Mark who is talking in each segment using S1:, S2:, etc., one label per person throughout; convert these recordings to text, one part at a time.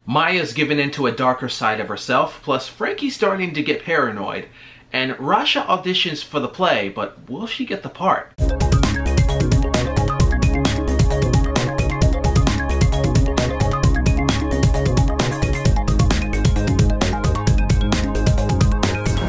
S1: Maya's given into a darker side of herself, plus Frankie's starting to get paranoid, and Rasha auditions for the play, but will she get the part?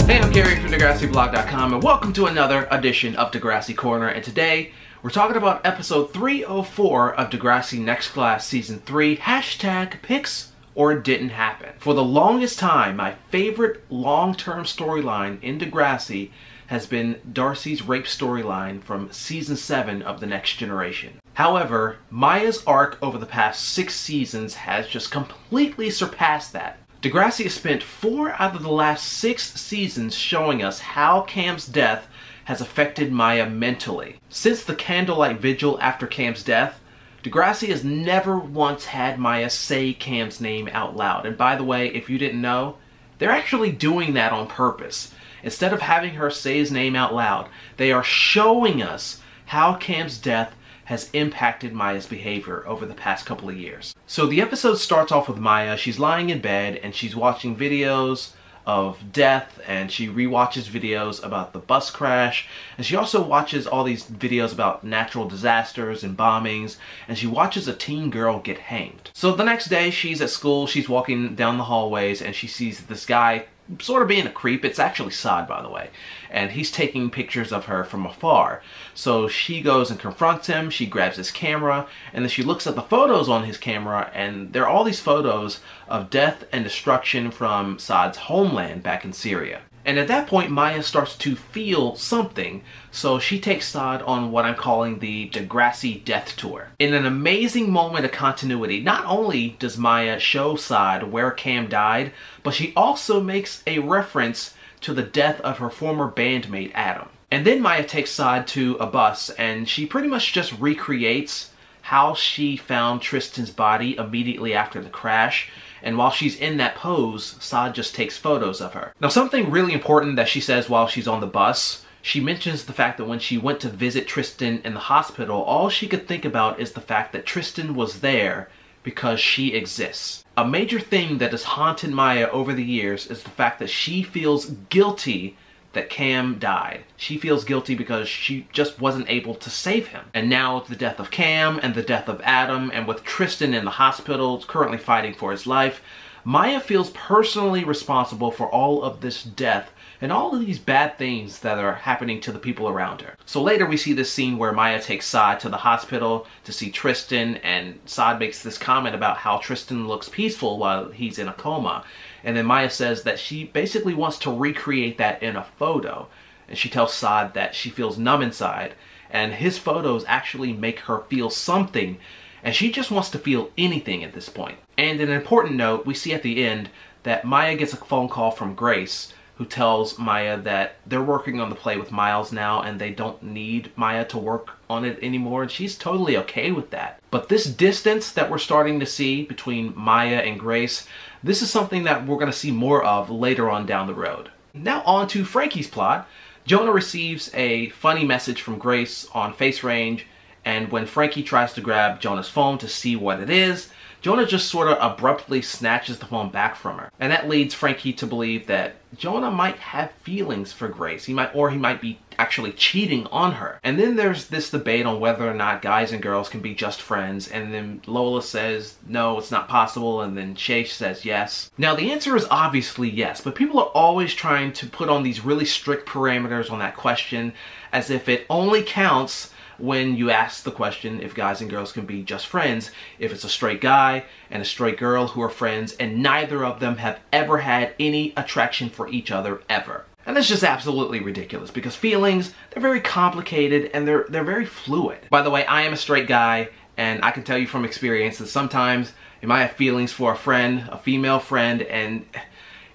S1: Hey, I'm Gary from DegrassiBlog.com, and welcome to another edition of Degrassi Corner. And today, we're talking about episode 304 of Degrassi Next Class Season 3, hashtag Picks or It Didn't Happen. For the longest time, my favorite long-term storyline in Degrassi has been Darcy's rape storyline from Season 7 of The Next Generation. However, Maya's arc over the past 6 seasons has just completely surpassed that. Degrassi has spent 4 out of the last 6 seasons showing us how Cam's death has affected Maya mentally. Since the candlelight vigil after Cam's death, Degrassi has never once had Maya say Cam's name out loud. And by the way, if you didn't know, they're actually doing that on purpose. Instead of having her say his name out loud, they are showing us how Cam's death has impacted Maya's behavior over the past couple of years. So the episode starts off with Maya. She's lying in bed and she's watching videos of death, and she rewatches videos about the bus crash, and she also watches all these videos about natural disasters and bombings, and she watches a teen girl get hanged. So the next day she's at school, she's walking down the hallways, and she sees this guy sort of being a creep. It's actually Saad, by the way, and he's taking pictures of her from afar. So she goes and confronts him, she grabs his camera, and then she looks at the photos on his camera, and there are all these photos of death and destruction from Saad's homeland back in Syria. And at that point, Maya starts to feel something, so she takes Saad on what I'm calling the Degrassi death tour. In an amazing moment of continuity, not only does Maya show Saad where Cam died, but she also makes a reference to the death of her former bandmate, Adam. And then Maya takes Saad to a bus, and she pretty much just recreates how she found Tristan's body immediately after the crash. And while she's in that pose, Saad just takes photos of her. Now, something really important that she says while she's on the bus, she mentions the fact that when she went to visit Tristan in the hospital, all she could think about is the fact that Tristan was there because she exists. A major thing that has haunted Maya over the years is the fact that she feels guilty that Cam died. She feels guilty because she just wasn't able to save him. And now with the death of Cam and the death of Adam, and with Tristan in the hospital currently fighting for his life, Maya feels personally responsible for all of this death and all of these bad things that are happening to the people around her. So later we see this scene where Maya takes Saad to the hospital to see Tristan, and Saad makes this comment about how Tristan looks peaceful while he's in a coma. And then Maya says that she basically wants to recreate that in a photo. And she tells Saad that she feels numb inside, and his photos actually make her feel something, and she just wants to feel anything at this point. And an important note, we see at the end that Maya gets a phone call from Grace, who tells Maya that they're working on the play with Miles now and they don't need Maya to work on it anymore, and she's totally okay with that. But this distance that we're starting to see between Maya and Grace, this is something that we're going to see more of later on down the road. Now on to Frankie's plot. Jonah receives a funny message from Grace on face range, and when Frankie tries to grab Jonah's phone to see what it is, Jonah just sort of abruptly snatches the phone back from her. And that leads Frankie to believe that Jonah might have feelings for Grace. He might be actually cheating on her. And then there's this debate on whether or not guys and girls can be just friends. And then Lola says, no, it's not possible. And then Shay says yes. Now the answer is obviously yes, but people are always trying to put on these really strict parameters on that question, as if it only counts when you ask the question if guys and girls can be just friends, if it's a straight guy and a straight girl who are friends and neither of them have ever had any attraction for each other ever. And that's just absolutely ridiculous, because feelings, they're very complicated and they're very fluid. By the way, I am a straight guy, and I can tell you from experience that sometimes you might have feelings for a friend, a female friend, and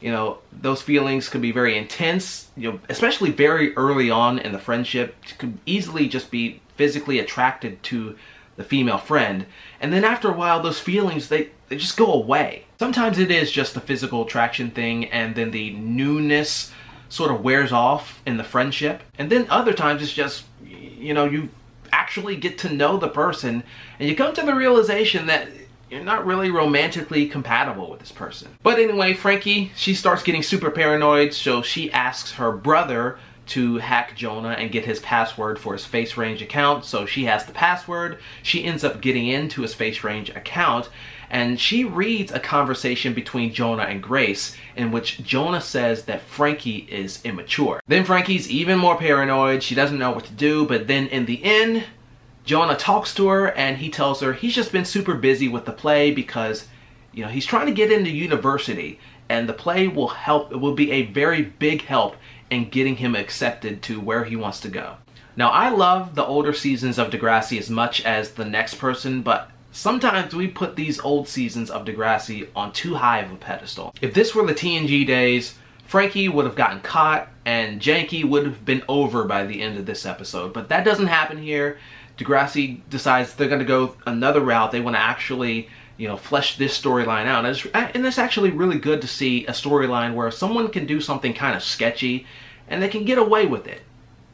S1: you know, those feelings could be very intense, you know, especially very early on in the friendship. You could easily just be physically attracted to the female friend, and then after a while those feelings, they just go away. Sometimes it is just the physical attraction thing, and then the newness sort of wears off in the friendship, and then other times it's just, you know, you actually get to know the person and you come to the realization that you're not really romantically compatible with this person. But anyway, Frankie, she starts getting super paranoid, so she asks her brother to hack Jonah and get his password for his face range account. So she has the password. She ends up getting into his face range account, and she reads a conversation between Jonah and Grace in which Jonah says that Frankie is immature. Then Frankie's even more paranoid. She doesn't know what to do, but then in the end, Jonah talks to her and he tells her he's just been super busy with the play because, you know, he's trying to get into university, and the play will help. It will be a very big help in getting him accepted to where he wants to go. Now, I love the older seasons of Degrassi as much as the next person, but sometimes we put these old seasons of Degrassi on too high of a pedestal. If this were the TNG days, Frankie would have gotten caught and Janky would have been over by the end of this episode. But that doesn't happen here. Degrassi decides they're going to go another route. They want to actually, you know, flesh this storyline out. And it's actually really good to see a storyline where someone can do something kind of sketchy and they can get away with it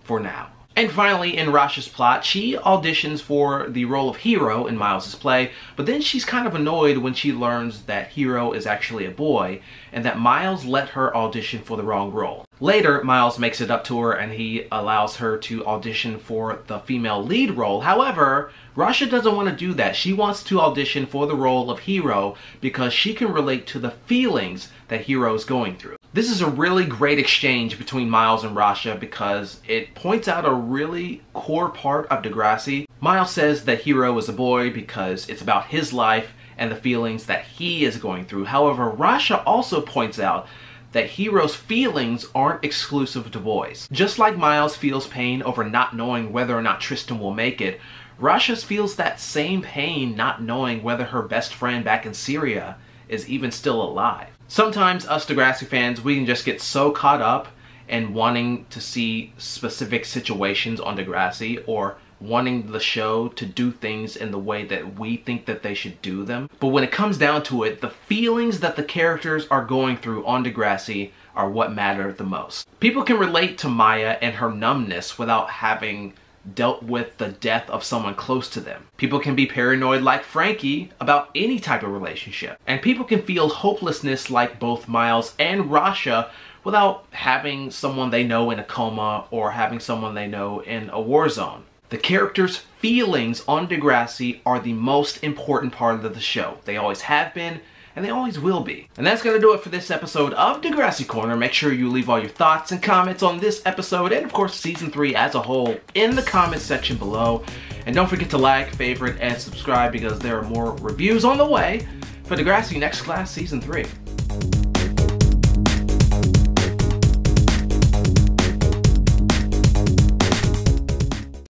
S1: for now. And finally, in Rasha's plot, she auditions for the role of Hero in Miles' play, but then she's kind of annoyed when she learns that Hero is actually a boy and that Miles let her audition for the wrong role. Later, Miles makes it up to her and he allows her to audition for the female lead role. However, Rasha doesn't want to do that. She wants to audition for the role of Hero because she can relate to the feelings that Hero is going through. This is a really great exchange between Miles and Rasha because it points out a really core part of Degrassi. Miles says that Hero is a boy because it's about his life and the feelings that he is going through. However, Rasha also points out that Hero's feelings aren't exclusive to boys. Just like Miles feels pain over not knowing whether or not Tristan will make it, Rasha feels that same pain not knowing whether her best friend back in Syria is even still alive. Sometimes us Degrassi fans, we can just get so caught up in wanting to see specific situations on Degrassi or wanting the show to do things in the way that we think that they should do them. But when it comes down to it, the feelings that the characters are going through on Degrassi are what matter the most. People can relate to Maya and her numbness without having dealt with the death of someone close to them. People can be paranoid like Frankie about any type of relationship. And people can feel hopelessness like both Miles and Rasha without having someone they know in a coma or having someone they know in a war zone. The characters' feelings on Degrassi are the most important part of the show. They always have been, and they always will be. And that's going to do it for this episode of Degrassi Corner. Make sure you leave all your thoughts and comments on this episode and of course season 3 as a whole in the comments section below. And don't forget to like, favorite, and subscribe because there are more reviews on the way for Degrassi Next Class Season 3.